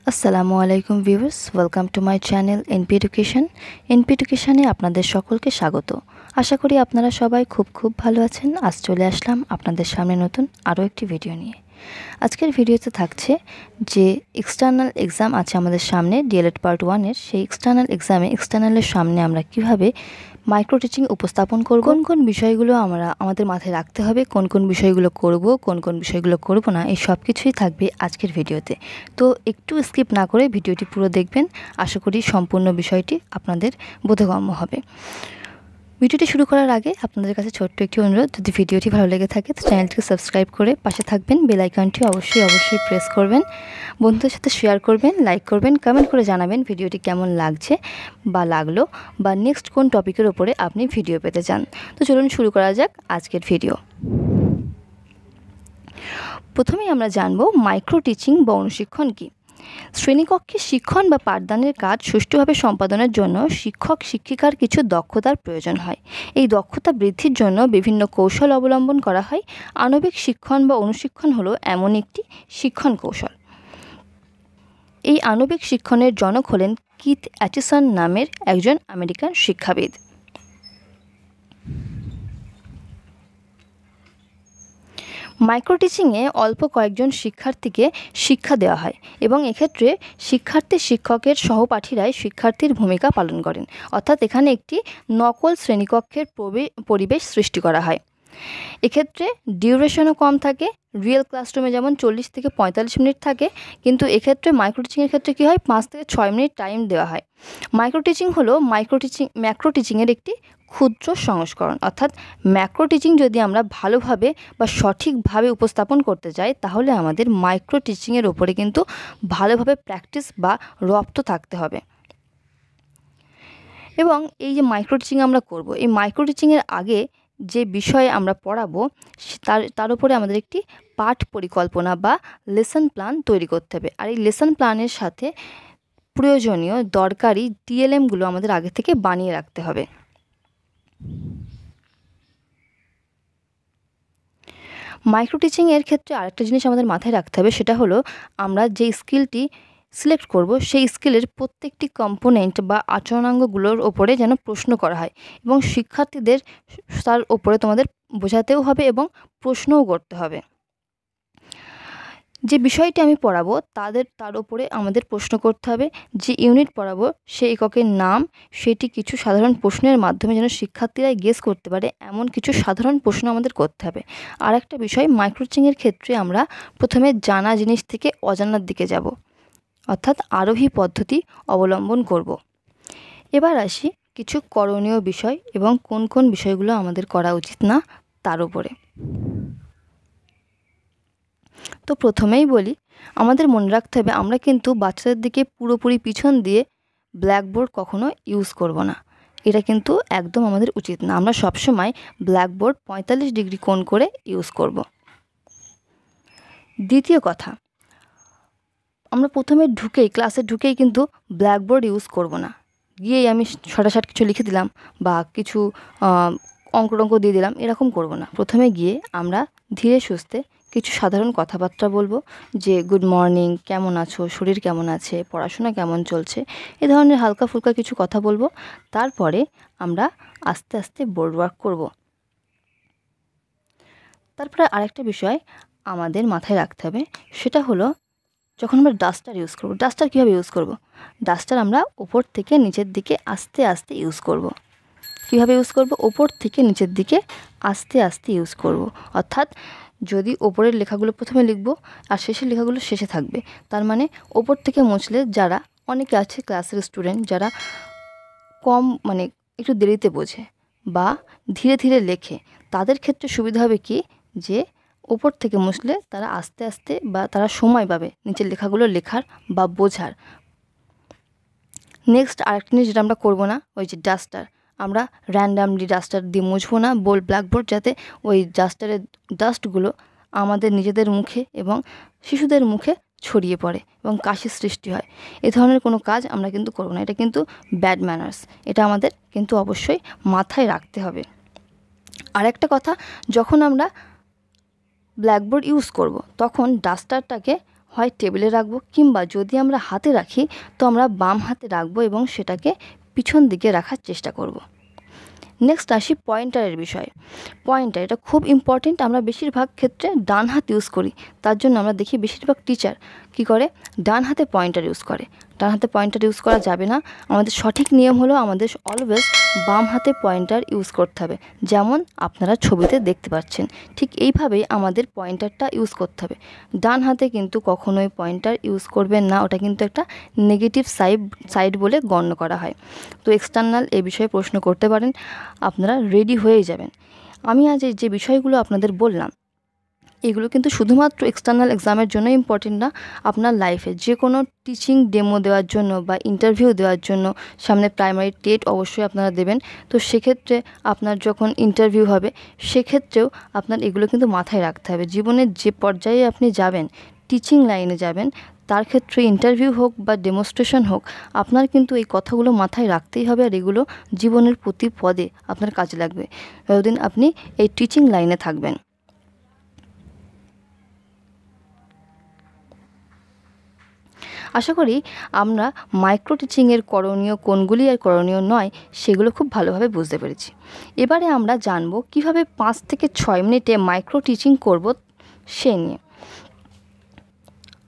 আসসালামু আলাইকুম viewers, welcome to my channel NP education. এনপি এডুকেশনে আপনাদের সকলকে স্বাগত। আশা করি আপনারা সবাই খুব ভালো আছেন। আজ চলে আসলাম আপনাদের সামনে নতুন আরও একটি ভিডিও নিয়ে। আজকের ভিডিওতে থাকছে যে এক্সটার্নাল এক্সাম আছে আমাদের সামনে ডিএলএড পার্ট 1-এর, সেই এক্সটার্নালের সামনে আমরা কিভাবে মাইক্রো টিচিং উপস্থাপন করব, কোন বিষয়গুলো আমাদের মাথায় রাখতে হবে, কোন বিষয়গুলো করব, কোন বিষয়গুলো করব না, এই সব কিছুই থাকবে আজকের ভিডিওতে। তো একটু স্কিপ না করে ভিডিওটি পুরো দেখবেন। আশা করি সম্পূর্ণ বিষয়টি আপনাদের বোধগম্য হবে। ভিডিওটি শুরু করার আগে আপনাদের কাছে ছোট্ট একটি অনুরোধ, যদি ভিডিওটি ভালো লেগে থাকে তো চ্যানেলটিকে সাবস্ক্রাইব করে পাশে থাকবেন, বেল আইকনটি অবশ্যই প্রেস করবেন, বন্ধুদের সাথে শেয়ার করবেন, লাইক করবেন, কমেন্ট করে জানাবেন ভিডিওটি কেমন লাগছে বা লাগলো, বা নেক্সট কোন টপিকের ওপরে আপনি ভিডিও পেতে চান। তো চলুন শুরু করা যাক আজকের ভিডিও। প্রথমেই আমরা জানব মাইক্রো টিচিং বা অনুশিক্ষণ কী। শ্রেণীকক্ষে শিক্ষণ বা পাঠদানের কাজ সুষ্ঠুভাবে সম্পাদনের জন্য শিক্ষক শিক্ষিকার কিছু দক্ষতার প্রয়োজন হয়। এই দক্ষতা বৃদ্ধির জন্য বিভিন্ন কৌশল অবলম্বন করা হয়। আণবিক শিক্ষণ বা অনুশিক্ষণ হলো এমন একটি শিক্ষণ কৌশল। এই আণবিক শিক্ষণের জনক হলেন কিথ অ্যাচিসন নামের একজন আমেরিকান শিক্ষাবিদ। মাইক্রো টিচিংয়ে অল্প কয়েকজন শিক্ষার্থীকে শিক্ষা দেওয়া হয় এবং এক্ষেত্রে শিক্ষকের সহপাঠীরাই শিক্ষার্থীর ভূমিকা পালন করেন, অর্থাৎ এখানে একটি নকল শ্রেণীকক্ষের পরিবেশ সৃষ্টি করা হয়। এক্ষেত্রে ডিউরেশনও কম থাকে। রিয়েল ক্লাসরুমে যেমন 40 থেকে 45 মিনিট থাকে, কিন্তু এক্ষেত্রে মাইক্রো টিচিংয়ের ক্ষেত্রে কী হয়, 5 থেকে 6 মিনিট টাইম দেওয়া হয়। মাইক্রো টিচিং হলো ম্যাক্রো টিচিংয়ের একটি ক্ষুদ্র সংস্করণ, অর্থাৎ ম্যাক্রো টিচিং যদি আমরা ভালোভাবে বা সঠিকভাবে উপস্থাপন করতে চাই তাহলে আমাদের মাইক্রো টিচিংয়ের ওপরে কিন্তু ভালোভাবে প্র্যাকটিস বা রপ্ত থাকতে হবে। এবং এই যে মাইক্রো টিচিং আমরা করব, এই মাইক্রো টিচিংয়ের আগে যে বিষয়ে আমরা পড়াবো তার উপরে আমাদের একটি পাঠ পরিকল্পনা বা লেসন প্ল্যান তৈরি করতে হবে। আর এই লেসন প্ল্যানের সাথে প্রয়োজনীয় দরকারি টিএলএমগুলো আমাদের আগে থেকে বানিয়ে রাখতে হবে। মাইক্রো টিচিংয়ের ক্ষেত্রে আরেকটা জিনিস আমাদের মাথায় রাখতে হবে, সেটা হলো আমরা যে স্কিলটি সিলেক্ট করব সেই স্কিলের প্রত্যেকটি কম্পোনেন্ট বা আচরণাঙ্গগুলোর ওপরে যেন প্রশ্ন করা হয় এবং শিক্ষার্থীদের তার ওপরে তোমাদের বোঝাতেও হবে এবং প্রশ্নও করতে হবে। যে বিষয়টি আমি পড়াবো তার উপরে আমাদের প্রশ্ন করতে হবে। যে ইউনিট পড়াবো সেই এককের নাম, সেটি কিছু সাধারণ প্রশ্নের মাধ্যমে যেন শিক্ষার্থীরা গেস করতে পারে এমন কিছু সাধারণ প্রশ্ন আমাদের করতে হবে। আর একটা বিষয়, মাইক্রো টিচিংয়ের ক্ষেত্রে আমরা প্রথমে জানা জিনিস থেকে অজানার দিকে যাব, অর্থাৎ আরোহী পদ্ধতি অবলম্বন করব। এবার আসি কিছু করণীয় বিষয় এবং কোন বিষয়গুলো আমাদের করা উচিত না তার উপরে। তো প্রথমেই বলি, আমাদের মনে রাখতে হবে আমরা কিন্তু বাচ্চাদের দিকে পুরোপুরি পিছন দিয়ে ব্ল্যাকবোর্ড কখনো ইউজ করব না। এটা কিন্তু একদম আমাদের উচিত না। আমরা সবসময় ব্ল্যাকবোর্ড 45 ডিগ্রি কোণ করে ইউজ করব। দ্বিতীয় কথা, আমরা প্রথমে ক্লাসে ঢুকেই কিন্তু ব্ল্যাকবোর্ড ইউজ করব না। গিয়েই আমি শর্টাশর্ট কিছু লিখে দিলাম বা কিছু অঙ্ক দিয়ে দিলাম, এরকম করব না। প্রথমে গিয়ে আমরা ধীরে সুস্থে কিছু সাধারণ কথাবার্তা বলবো, যে গুড মর্নিং, কেমন আছো, শরীর কেমন আছে, পড়াশোনা কেমন চলছে, এ ধরনের হালকা ফুলকা কিছু কথা বলবো। তারপরে আমরা আস্তে আস্তে বোর্ড ওয়ার্ক করব। তারপরে আরেকটা বিষয় আমাদের মাথায় রাখতে হবে, সেটা হলো যখন আমরা ডাস্টার ইউজ করব, ডাস্টার কীভাবে ইউজ করব, ডাস্টার আমরা ওপর থেকে নিচের দিকে আস্তে আস্তে ইউজ করব। কীভাবে ইউজ করব, ওপর থেকে নিচের দিকে আস্তে আস্তে ইউজ করব। অর্থাৎ যদি ওপরের লেখাগুলো প্রথমে লিখব আর শেষের লেখাগুলো শেষে থাকবে, তার মানে ওপর থেকে মুছলে যারা অনেকে আছে ক্লাসের স্টুডেন্ট যারা কম একটু দেরিতে বোঝে বা ধীরে ধীরে লেখে, তাদের ক্ষেত্রে সুবিধা হবে কি, যে ওপর থেকে মুছলে তারা আস্তে আস্তে বা তারা সময় পাবে নিচের লেখাগুলো লেখার বা বোঝার। নেক্সট আরেকটা জিনিস যেটা আমরা করবো না, ওই যে ডাস্টার, আমরা র্যান্ডামলি ডাস্টার দিয়ে মুছবো না ব্ল্যাকবোর্ড, যাতে ওই ডাস্টারের ডাস্টগুলো আমাদের নিজেদের মুখে এবং শিশুদের মুখে ছড়িয়ে পড়ে এবং কাশির সৃষ্টি হয়। এ ধরনের কোনো কাজ আমরা কিন্তু করবো না। এটা কিন্তু ব্যাড ম্যানার্স, এটা আমাদের কিন্তু অবশ্যই মাথায় রাখতে হবে। আর একটা কথা, যখন আমরা ব্ল্যাকবোর্ড ইউজ করব তখন ডাস্টারটাকে হয় টেবিলে রাখবো, কিংবা যদি আমরা হাতে রাখি তো আমরা বাম হাতে রাখবো এবং সেটাকে পিছন দিকে রাখার চেষ্টা করব। নেক্সট আসি পয়েন্টারের বিষয়ে। পয়েন্টার এটা খুব ইম্পর্টেন্ট। আমরা বেশিরভাগ ক্ষেত্রে ডান হাত ইউজ করি, তার জন্য আমরা দেখি বেশিরভাগ টিচার কি করে, ডান হাতে পয়েন্টার ইউজ করে। ডান হাতে পয়েন্টার ইউজ করা যাবে না। আমাদের সঠিক নিয়ম হলো আমাদের অলওয়েজ বাম হাতে পয়েন্টার ইউজ করতে হবে, যেমন আপনারা ছবিতে দেখতে পাচ্ছেন। ঠিক এইভাবেই আমাদের পয়েন্টারটা ইউজ করতে হবে। ডান হাতে কিন্তু কখনোই পয়েন্টার ইউজ করবেন না, ওটা কিন্তু একটা নেগেটিভ সাইড বলে গণ্য করা হয়। তো এক্সটার্নাল এ বিষয়ে প্রশ্ন করতে পারেন, আপনারা রেডি হয়ে যাবেন। আমি আজ যে বিষয়গুলো আপনাদের বললাম এগুলো কিন্তু শুধুমাত্র এক্সটার্নাল এক্সামের জন্য ইম্পর্টেন্ট না, আপনার লাইফে যে কোনো টিচিং ডেমো দেওয়ার জন্য বা ইন্টারভিউ দেওয়ার জন্য, সামনে প্রাইমারি টেট অবশ্যই আপনারা দেবেন, তো সেক্ষেত্রে আপনার যখন ইন্টারভিউ হবে সেক্ষেত্রেও আপনার এগুলো কিন্তু মাথায় রাখতে হবে। জীবনের যে পর্যায়ে আপনি যাবেন, টিচিং লাইনে যাবেন, তার ক্ষেত্রে ইন্টারভিউ হোক বা ডেমনস্ট্রেশন হোক, আপনার কিন্তু এই কথাগুলো মাথায় রাখতেই হবে, আর এগুলো জীবনের প্রতি পদে আপনার কাজে লাগবে যতদিন আপনি এই টিচিং লাইনে থাকবেন। আশা করি আমরা মাইক্রো টিচিংয়ের করণীয় কোনগুলি আর করণীয় নয় সেগুলো খুব ভালোভাবে বুঝতে পেরেছি। এবারে আমরা জানব কিভাবে 5 থেকে 6 মিনিটে মাইক্রো টিচিং করব সে নিয়ে।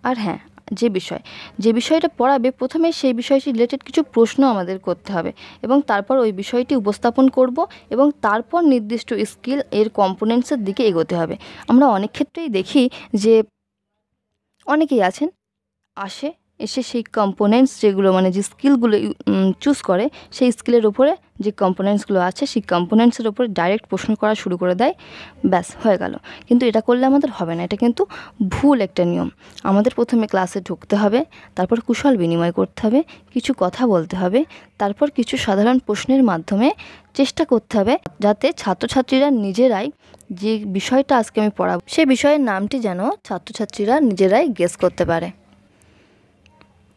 আর হ্যাঁ, যে বিষয়টা পড়াবে প্রথমে সেই বিষয়টি রিলেটেড কিছু প্রশ্ন আমাদের করতে হবে এবং তারপর ওই বিষয়টি উপস্থাপন করব এবং তারপর নির্দিষ্ট স্কিল এর কম্পোনেন্টসের দিকে এগোতে হবে। আমরা অনেক ক্ষেত্রেই দেখি যে অনেকেই আছেন এসে সেই কম্পোনেন্টস যেগুলো মানে যে স্কিলগুলো চুজ করে, সেই স্কিলের ওপরে যে কম্পোনেন্টসগুলো আছে সেই কম্পোনেন্টসের ওপরে ডাইরেক্ট প্রশ্ন করা শুরু করে দেয়, ব্যাস হয়ে গেল। কিন্তু এটা করলে আমাদের হবে না, এটা কিন্তু ভুল একটা নিয়ম। আমাদের প্রথমে ক্লাসে ঢুকতে হবে, তারপর কুশল বিনিময় করতে হবে, কিছু কথা বলতে হবে, তারপর কিছু সাধারণ প্রশ্নের মাধ্যমে চেষ্টা করতে হবে যাতে ছাত্রছাত্রীরা নিজেরাই যে বিষয়টা আজকে আমি পড়াবো সেই বিষয়ের নামটি যেন ছাত্রছাত্রীরা নিজেরাই গেস করতে পারে।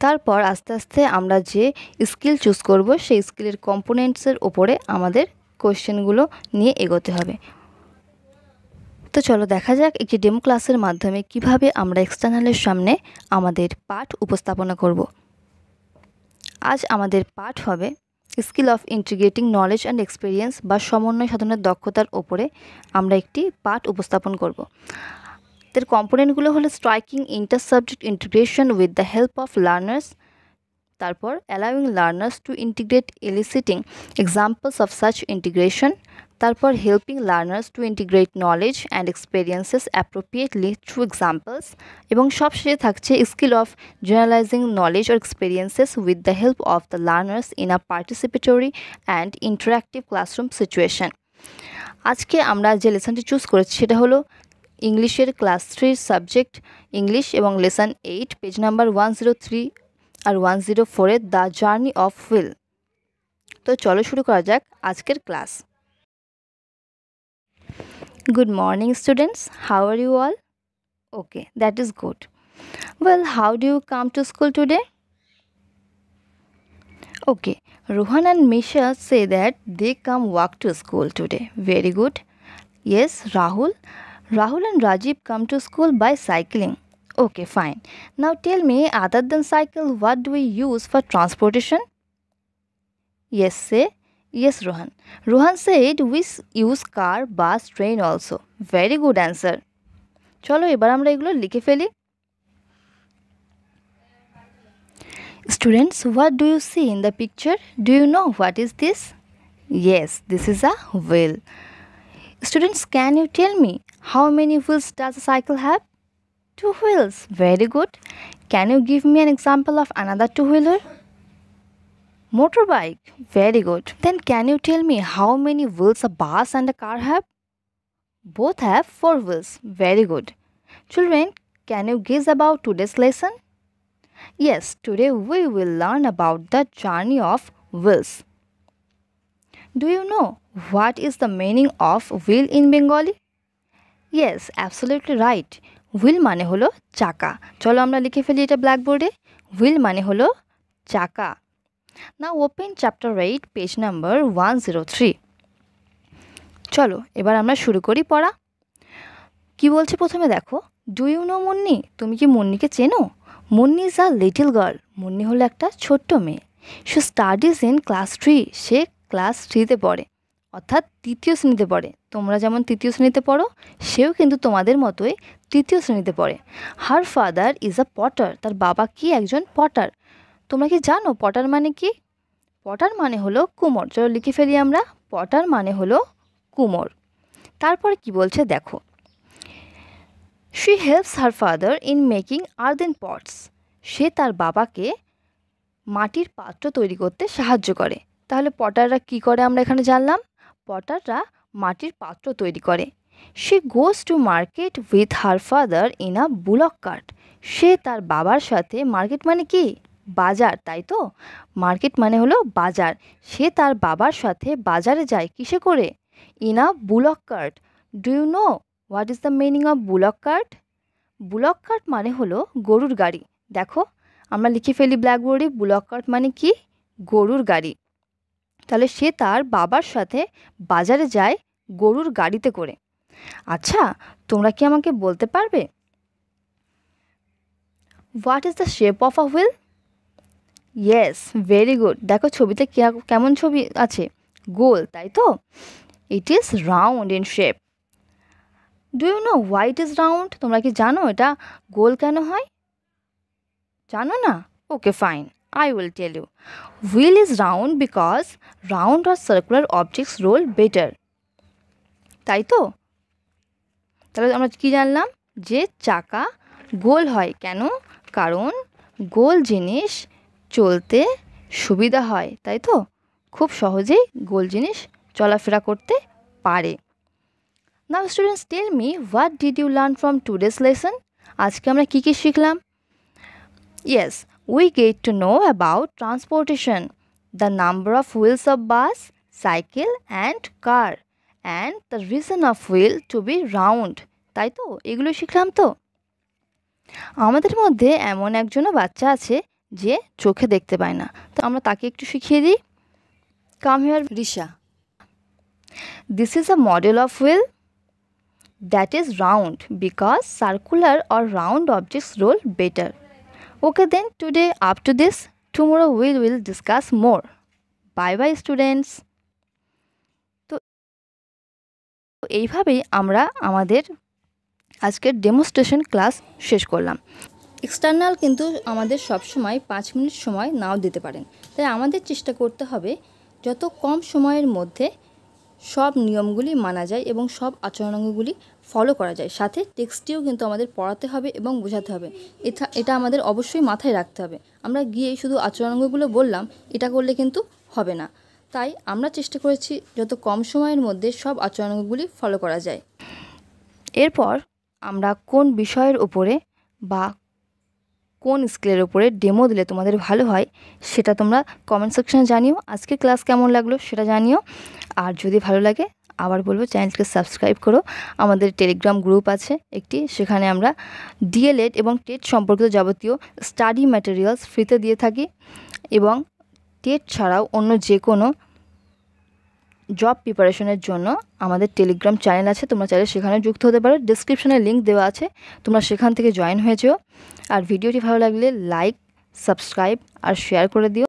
তারপর আস্তে আস্তে আমরা যে স্কিল চুজ করব সেই স্কিলের কম্পোনেন্টসের ওপরে আমাদের কোয়েশ্চেনগুলো নিয়ে এগোতে হবে। তো চলো দেখা যাক একটি ডেমো ক্লাসের মাধ্যমে কিভাবে আমরা এক্সটার্নালের সামনে আমাদের পাঠ উপস্থাপনা করব। আজ আমাদের পাঠ হবে skill of integrating knowledge and experience বা সমন্বয় সাধনের দক্ষতার ওপরে আমরা একটি পাঠ উপস্থাপন করব। এর কম্পোনেন্টগুলো হলো striking inter subject integration with the help of learners, তারপর allowing learners to integrate eliciting examples of such integration, তারপর helping learners to integrate knowledge and experiences appropriately through examples, এবং সবশেষে থাকছে skill of generalising knowledge or experiences with the help of the learners in a participatory and interactive classroom situation. আজকে আমরা যে লেসনটি choose করেছি সেটা হলো ইংলিশের ক্লাস 3 সাবজেক্ট ইংলিশ এবং লেসন 8 পেজ নাম্বার 103 আর 104 দ্য জার্নি অফ হুইল। তো চলো শুরু করা যাক আজকের ক্লাস। Good morning students, how are you all? Okay, that is good. Well, how do you come to school today? Okay, Rohan and Misha say that they come walk to school today. Very good. Yes, Rahul and Rajiv come to school by cycling. Okay, fine. Now tell me, other than cycle, what do we use for transportation? Yes, Rohan. Rohan said we use car, bus, train also. Very good answer. চলো এবার আমরা এগুলো লিখে ফেলি। Students, what do you see in the picture? Do you know what is this? Yes, this is a wheel. Students, can you tell me how many wheels does a cycle have? 2 wheels. Very good. Can you give me an example of another two-wheeler? Motorbike. Very good. Then can you tell me how many wheels a bus and a car have? Both have 4 wheels. Very good. Children, can you guess about today's lesson? Yes, today we will learn about the journey of wheels. Do you know what is the meaning of wheel in Bengali? Yes, absolutely right. Wheel মানে হলো চাকা। চলো আমরা লিখে ফেলি এটা ব্ল্যাকবোর্ডে। Wheel মানে হলো চাকা। Now open chapter 8 page number 103. চলো এবার আমরা শুরু করি পড়া। কি বলছে প্রথমে দেখো, ডু ইউ নো মুন্নি? তুমি কি মুন্নিকে চেনো? Munni is a little girl. Munni হলো একটা ছোট্ট মেয়ে। সে স্টাডিজ ইন ক্লাস 3। সে ক্লাস 3তে পড়ে, অর্থাৎ 3য় শ্রেণীতে পড়ে। তোমরা যেমন 3য় শ্রেণীতে পড়ো, সেও কিন্তু তোমাদের মতোই 3য় শ্রেণীতে পড়ে। Her father is a Potter. তার বাবা কি একজন পটার। তোমরা কি জানো পটার মানে কি? পটার মানে হলো কুমোর। চলো লিখে ফেলি আমরা। পটার মানে হলো কুমোর। তারপরে কি বলছে দেখো। She helps her father in making earthen pots. সে তার বাবাকে মাটির পাত্র তৈরি করতে সাহায্য করে। তাহলে পটাররা কি করে আমরা এখানে জানলাম। পটাররা মাটির পাত্র তৈরি করে। She goes to market with her father in a bullock cart. সে তার বাবার সাথে, মার্কেট মানে কি? বাজার, তাই তো? মার্কেট মানে হলো বাজার। সে তার বাবার সাথে বাজারে যায় কিসে করে? In a bullock cart. Do you know what is the meaning of bullock cart? Bullock cart মানে হলো গরুর গাড়ি। দেখো আমরা লিখে ফেলি ব্ল্যাকবোর্ডে, বুলক কার্ট মানে কি? গরুর গাড়ি। তাহলে সে তার বাবার সাথে বাজারে যায় গরুর গাড়িতে করে। আচ্ছা, তোমরা কি আমাকে বলতে পারবে what is the shape of a wheel? Yes, very good. দেখো ছবিতে কেমন ছবি আছে? গোল, তাই তো? It is round in shape. Do you know why it is round? তোমরা কি জানো এটা গোল কেন হয়? জানো না? Okay fine, I will tell you. Wheel is round because round or circular objects roll better. তাই তো? তাহলে আমরা কি জানলাম? যে চাকা গোল হয় কেন? কারণ গোল জিনিস চলতে সুবিধা হয়, তাই তো? খুব সহজেই গোল জিনিস চলাফেরা করতে পারে। Now students, tell me, what did you learn from today's lesson? আজকে আমরা কি শিখলাম? Yes, we get to know about transportation, the number of wheels of bus, cycle and car, and the reason of wheel to be round. তাই তো? এগুলো শিখলাম তো? আমাদের মধ্যে এমন একজনও বাচ্চা আছে যে চোখে দেখতে পায় না, তো আমরা তাকে একটু শিখিয়ে দিই। Come here Risha. This is a model of wheel that is round because circular or round objects roll better. Okay then, today up to this. Tomorrow we will discuss more. Bye bye students. তো এইভাবেই আমরা আমাদের আজকের demonstration class শেষ করলাম। External কিন্তু আমাদের সবসময় 5 মিনিট সময় নাও দিতে পারেন, তাই আমাদের চেষ্টা করতে হবে যত কম সময়ের মধ্যে সব নিয়মগুলি মানা যায় এবং সব আচরণগুলি ফলো করা যায়। সাথে টেক্সটিও কিন্তু আমাদের পড়াতে হবে এবং বোঝাতে হবে। এটা আমাদের অবশ্যই মাথায় রাখতে হবে। আমরা গিয়ে শুধু আচরণগুলো বললাম, এটা করলে কিন্তু হবে না। তাই আমরা চেষ্টা করেছি যত কম সময়ের মধ্যে সব আচরণগুলি ফলো করা যায়। এরপর আমরা কোন বিষয়ের উপরে বা কোন স্কেলের উপরে ডেমো দিলে তোমাদের ভালো হয় সেটা তোমরা কমেন্ট সেকশনে জানিও। আজকে ক্লাস কেমন লাগলো সেটা জানিও। আর যদি ভালো লাগে আবার বলবো চ্যানেলকে সাবস্ক্রাইব করো। আমাদের টেলিগ্রাম গ্রুপ আছে একটি, সেখানে আমরা ডিএলএড এবং টেট সম্পর্কিত যাবতীয় স্টাডি ম্যাটেরিয়ালস ফ্রিতে দিয়ে থাকি এবং টেট ছাড়াও অন্য যে কোনো জব প্রিপারেশনের জন্য আমাদের টেলিগ্রাম চ্যানেল আছে, তোমরা চাইলে সেখানে যুক্ত হতে পারো। ডেসক্রিপশনে লিঙ্ক দেওয়া আছে, তোমরা সেখান থেকে জয়েন হয়ে যেও। আর ভিডিওটি ভালো লাগলে লাইক, সাবস্ক্রাইব আর শেয়ার করে দিও।